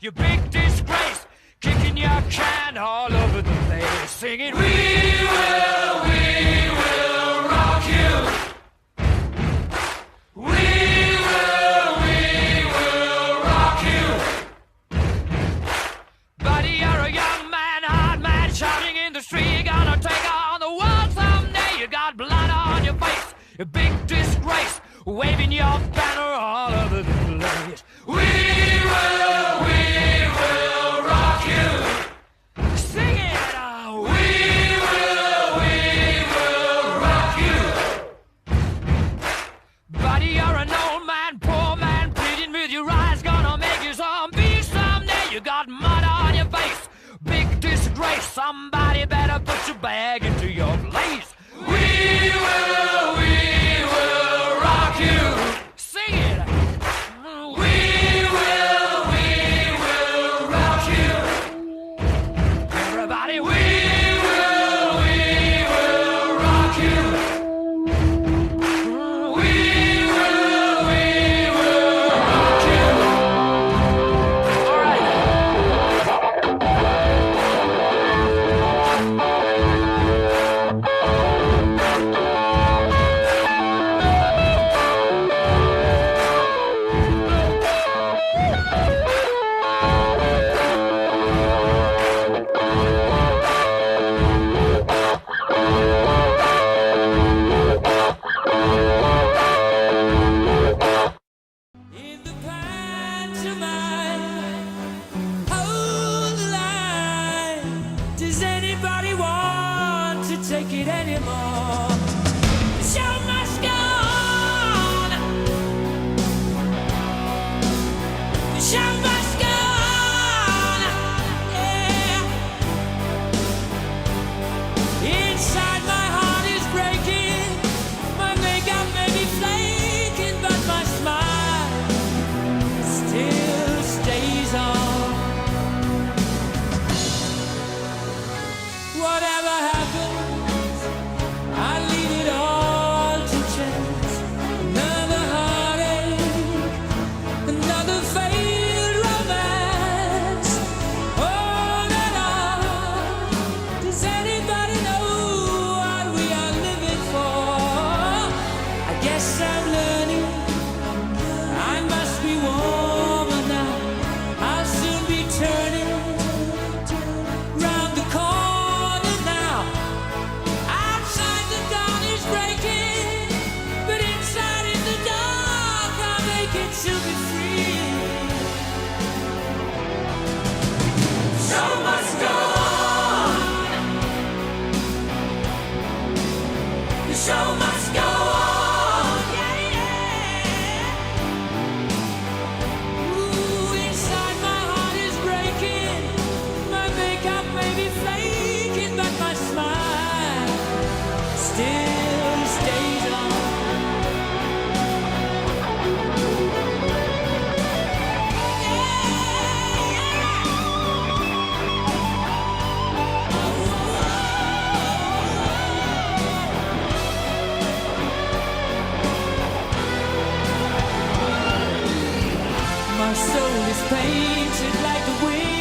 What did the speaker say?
you big disgrace, kicking your can all over the place, singing, we will rock you. We will rock you. Buddy, you're a young man, hard man, shouting in the street, you're gonna take on the world someday. You got blood on your face, a big disgrace, waving your banner all over the place. We will rock you. Sing it out. We will rock you. Buddy, you're an old man, poor man, pleading with your eyes, gonna make you zombie someday. You got mud on your face, big disgrace, somebody better put your bag into your place. We will rock you. Sing it. We will rock you. Everybody, we will rock you. We will rock you. All right. In the pantomime, hold the line. Does anybody want to take it anymore? The show must go on. The show must go on. Yeah. Inside my heart is breaking. My makeup may be flaking, but my smile still stays on. Whatever happens, I leave it all to chance. Another heartache, another failed romance. On and on. Does anybody know what we are living for? I guess I'm learning. I must be warmer now. I'll soon be turning round the corner now. Outside the dawn is breaking, but inside in the dark I'm aching to be free. Show must go on. The show must go on. Yeah, yeah. Ooh, inside my heart is breaking. My makeup may be flaking, but my smile still stays on. My soul is painted like the wind.